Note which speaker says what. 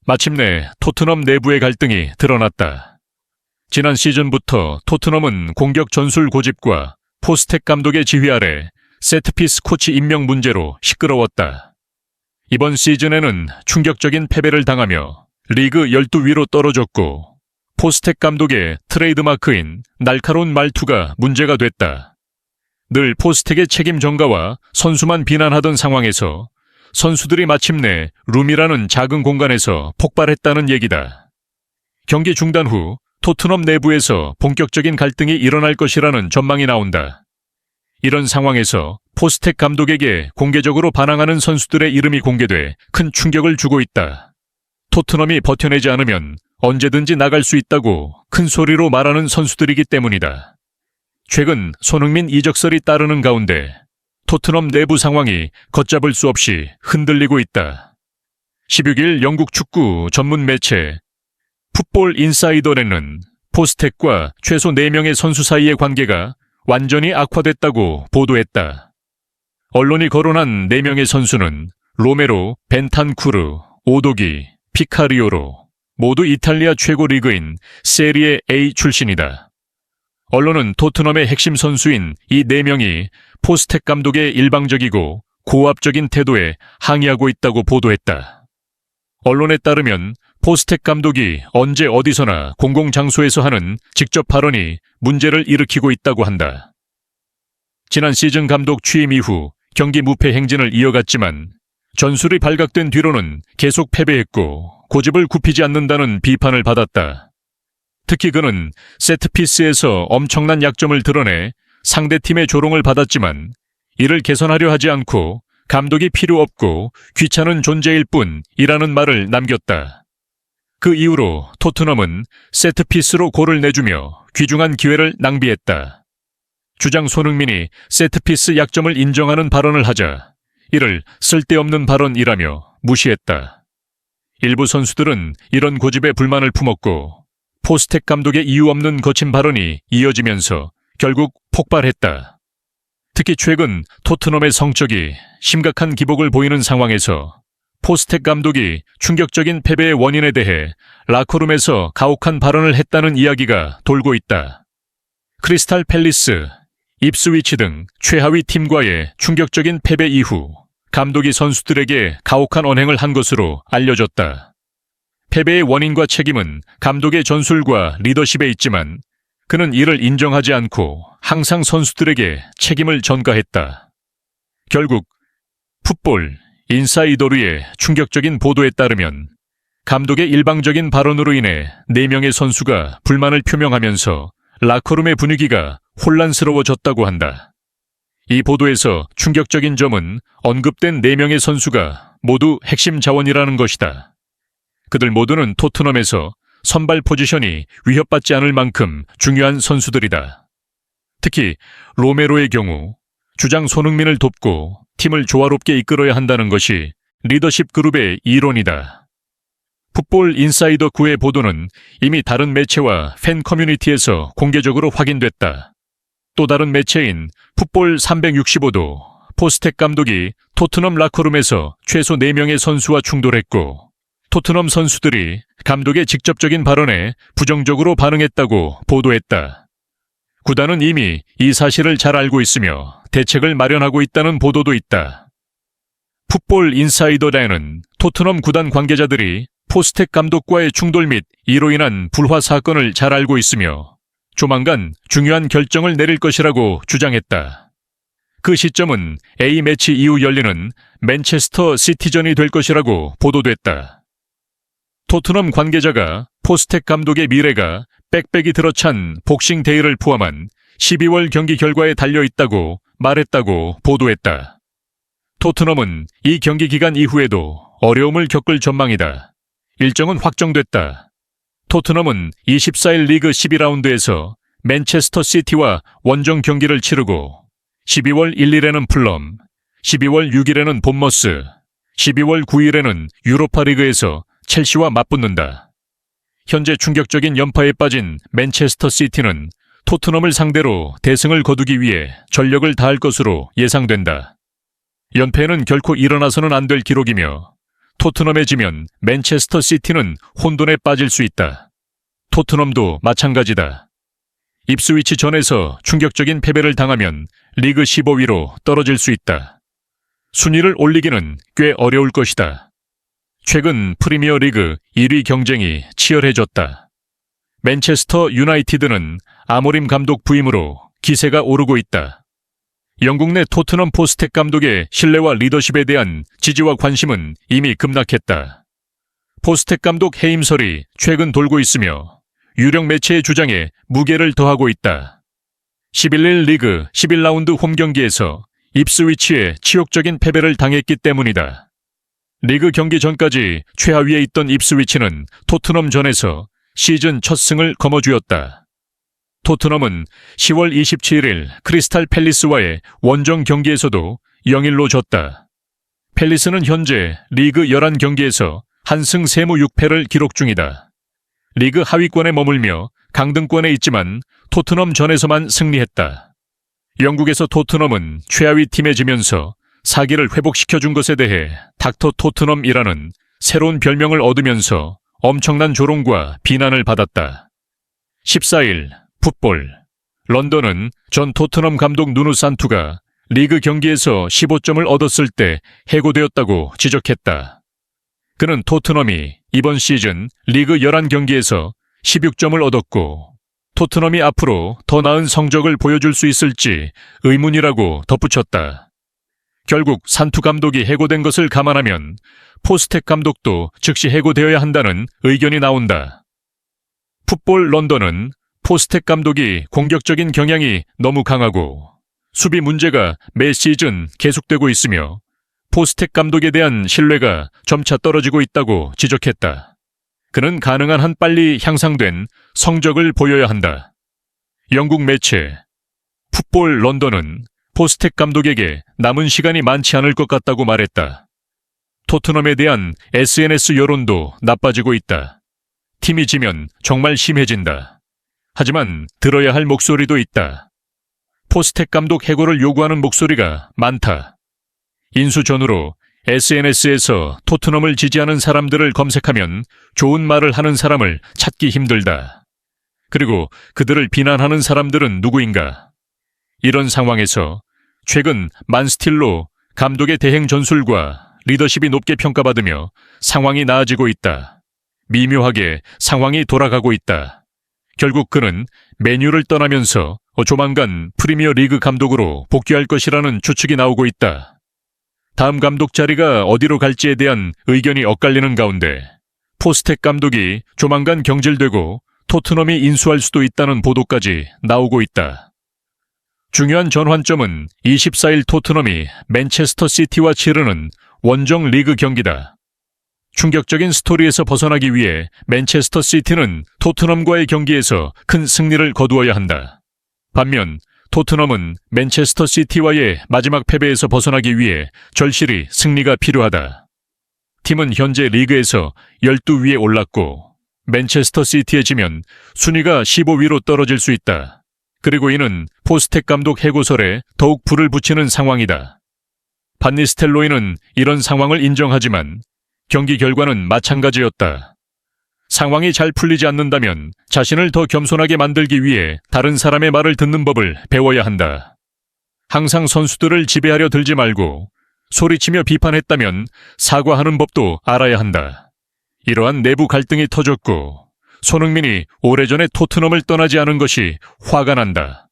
Speaker 1: 마침내 토트넘 내부의 갈등이 드러났다. 지난 시즌부터 토트넘은 공격 전술 고집과 포스텍 감독의 지휘 아래 세트피스 코치 임명 문제로 시끄러웠다. 이번 시즌에는 충격적인 패배를 당하며 리그 12위로 떨어졌고 포스텍 감독의 트레이드마크인 날카로운 말투가 문제가 됐다. 늘 포스텍의 책임 전가와 선수만 비난하던 상황에서 선수들이 마침내 룸이라는 작은 공간에서 폭발했다는 얘기다. 경기 중단 후 토트넘 내부에서 본격적인 갈등이 일어날 것이라는 전망이 나온다. 이런 상황에서 포스텍 감독에게 공개적으로 반항하는 선수들의 이름이 공개돼 큰 충격을 주고 있다. 토트넘이 버텨내지 않으면 언제든지 나갈 수 있다고 큰 소리로 말하는 선수들이기 때문이다. 최근 손흥민 이적설이 따르는 가운데 토트넘 내부 상황이 걷잡을 수 없이 흔들리고 있다. 16일 영국 축구 전문 매체 풋볼 인사이더에는 포스텍과 최소 4명의 선수 사이의 관계가 완전히 악화됐다고 보도했다. 언론이 거론한 4명의 선수는 로메로, 벤탄쿠르, 오도기, 피카리오로 모두 이탈리아 최고 리그인 세리에 A 출신이다. 언론은 토트넘의 핵심 선수인 이 4명이 포스텍 감독의 일방적이고 고압적인 태도에 항의하고 있다고 보도했다. 언론에 따르면 포스텍 감독이 언제 어디서나 공공장소에서 하는 직접 발언이 문제를 일으키고 있다고 한다. 지난 시즌 감독 취임 이후 경기 무패 행진을 이어갔지만 전술이 발각된 뒤로는 계속 패배했고 고집을 굽히지 않는다는 비판을 받았다. 특히 그는 세트피스에서 엄청난 약점을 드러내 상대팀의 조롱을 받았지만 이를 개선하려 하지 않고 감독이 필요 없고 귀찮은 존재일 뿐이라는 말을 남겼다. 그 이후로 토트넘은 세트피스로 골을 내주며 귀중한 기회를 낭비했다. 주장 손흥민이 세트피스 약점을 인정하는 발언을 하자 이를 쓸데없는 발언이라며 무시했다. 일부 선수들은 이런 고집에 불만을 품었고 포스텍 감독의 이유 없는 거친 발언이 이어지면서 결국 폭발했다. 특히 최근 토트넘의 성적이 심각한 기복을 보이는 상황에서 포스텍 감독이 충격적인 패배의 원인에 대해 라커룸에서 가혹한 발언을 했다는 이야기가 돌고 있다. 크리스탈 팰리스, 입스위치 등 최하위 팀과의 충격적인 패배 이후 감독이 선수들에게 가혹한 언행을 한 것으로 알려졌다. 패배의 원인과 책임은 감독의 전술과 리더십에 있지만 그는 이를 인정하지 않고 항상 선수들에게 책임을 전가했다. 결국 풋볼 인사이더루의 충격적인 보도에 따르면 감독의 일방적인 발언으로 인해 4명의 선수가 불만을 표명하면서 라커룸의 분위기가 혼란스러워졌다고 한다. 이 보도에서 충격적인 점은 언급된 4명의 선수가 모두 핵심 자원이라는 것이다. 그들 모두는 토트넘에서 선발 포지션이 위협받지 않을 만큼 중요한 선수들이다. 특히 로메로의 경우 주장 손흥민을 돕고 팀을 조화롭게 이끌어야 한다는 것이 리더십 그룹의 이론이다. 풋볼 인사이더 9의 보도는 이미 다른 매체와 팬 커뮤니티에서 공개적으로 확인됐다. 또 다른 매체인 풋볼 365도 포스텍 감독이 토트넘 라커룸에서 최소 4명의 선수와 충돌했고 토트넘 선수들이 감독의 직접적인 발언에 부정적으로 반응했다고 보도했다. 구단은 이미 이 사실을 잘 알고 있으며 대책을 마련하고 있다는 보도도 있다. 풋볼 인사이더라인은 토트넘 구단 관계자들이 포스텍 감독과의 충돌 및 이로 인한 불화 사건을 잘 알고 있으며 조만간 중요한 결정을 내릴 것이라고 주장했다. 그 시점은 A매치 이후 열리는 맨체스터 시티전이 될 것이라고 보도됐다. 토트넘 관계자가 포스텍 감독의 미래가 빽빽이 들어찬 복싱 데이를 포함한 12월 경기 결과에 달려있다고 말했다고 보도했다. 토트넘은 이 경기 기간 이후에도 어려움을 겪을 전망이다. 일정은 확정됐다. 토트넘은 24일 리그 12라운드에서 맨체스터 시티와 원정 경기를 치르고 12월 1일에는 풀럼, 12월 6일에는 본머스, 12월 9일에는 유로파 리그에서 첼시와 맞붙는다. 현재 충격적인 연파에 빠진 맨체스터 시티는 토트넘을 상대로 대승을 거두기 위해 전력을 다할 것으로 예상된다. 연패는 결코 일어나서는 안 될 기록이며 토트넘에 지면 맨체스터 시티는 혼돈에 빠질 수 있다. 토트넘도 마찬가지다. 입스위치 전에서 충격적인 패배를 당하면 리그 15위로 떨어질 수 있다. 순위를 올리기는 꽤 어려울 것이다. 최근 프리미어 리그 1위 경쟁이 치열해졌다. 맨체스터 유나이티드는 아모림 감독 부임으로 기세가 오르고 있다. 영국 내 토트넘 포스텍 감독의 신뢰와 리더십에 대한 지지와 관심은 이미 급락했다. 포스텍 감독 해임설이 최근 돌고 있으며 유력 매체의 주장에 무게를 더하고 있다. 11일 리그 11라운드 홈경기에서 입스위치에 치욕적인 패배를 당했기 때문이다. 리그 경기 전까지 최하위에 있던 입스위치는 토트넘전에서 시즌 첫 승을 거머쥐었다. 토트넘은 10월 27일 크리스탈 팰리스와의 원정 경기에서도 0-1로 졌다. 팰리스는 현재 리그 11경기에서 1승 3무 6패를 기록 중이다. 리그 하위권에 머물며 강등권에 있지만 토트넘전에서만 승리했다. 영국에서 토트넘은 최하위 팀에 지면서 사기를 회복시켜준 것에 대해 닥터 토트넘이라는 새로운 별명을 얻으면서 엄청난 조롱과 비난을 받았다. 14일 풋볼 런던은 전 토트넘 감독 누누 산투가 리그 경기에서 15점을 얻었을 때 해고되었다고 지적했다. 그는 토트넘이 이번 시즌 리그 11경기에서 16점을 얻었고 토트넘이 앞으로 더 나은 성적을 보여줄 수 있을지 의문이라고 덧붙였다. 결국 산투 감독이 해고된 것을 감안하면 포스텍 감독도 즉시 해고되어야 한다는 의견이 나온다. 풋볼 런던은 포스텍 감독이 공격적인 경향이 너무 강하고 수비 문제가 매 시즌 계속되고 있으며 포스텍 감독에 대한 신뢰가 점차 떨어지고 있다고 지적했다. 그는 가능한 한 빨리 향상된 성적을 보여야 한다. 영국 매체 풋볼 런던은 포스텍 감독에게 남은 시간이 많지 않을 것 같다고 말했다. 토트넘에 대한 SNS 여론도 나빠지고 있다. 팀이 지면 정말 심해진다. 하지만 들어야 할 목소리도 있다. 포스텍 감독 해고를 요구하는 목소리가 많다. 인수 전후로 SNS에서 토트넘을 지지하는 사람들을 검색하면 좋은 말을 하는 사람을 찾기 힘들다. 그리고 그들을 비난하는 사람들은 누구인가? 이런 상황에서 최근 만스틸로 감독의 대행 전술과 리더십이 높게 평가받으며 상황이 나아지고 있다. 미묘하게 상황이 돌아가고 있다. 결국 그는 맨유를 떠나면서 조만간 프리미어 리그 감독으로 복귀할 것이라는 추측이 나오고 있다. 다음 감독 자리가 어디로 갈지에 대한 의견이 엇갈리는 가운데 포스텍 감독이 조만간 경질되고 토트넘이 인수할 수도 있다는 보도까지 나오고 있다. 중요한 전환점은 24일 토트넘이 맨체스터 시티와 치르는 원정 리그 경기다. 충격적인 스토리에서 벗어나기 위해 맨체스터 시티는 토트넘과의 경기에서 큰 승리를 거두어야 한다. 반면 토트넘은 맨체스터 시티와의 마지막 패배에서 벗어나기 위해 절실히 승리가 필요하다. 팀은 현재 리그에서 12위에 올랐고 맨체스터 시티에 지면 순위가 15위로 떨어질 수 있다. 그리고 이는 포스텍 감독 해고설에 더욱 불을 붙이는 상황이다. 반 니스텔로이는 이런 상황을 인정하지만 경기 결과는 마찬가지였다. 상황이 잘 풀리지 않는다면 자신을 더 겸손하게 만들기 위해 다른 사람의 말을 듣는 법을 배워야 한다. 항상 선수들을 지배하려 들지 말고 소리치며 비판했다면 사과하는 법도 알아야 한다. 이러한 내부 갈등이 터졌고 손흥민이 오래전에 토트넘을 떠나지 않은 것이 화가 난다.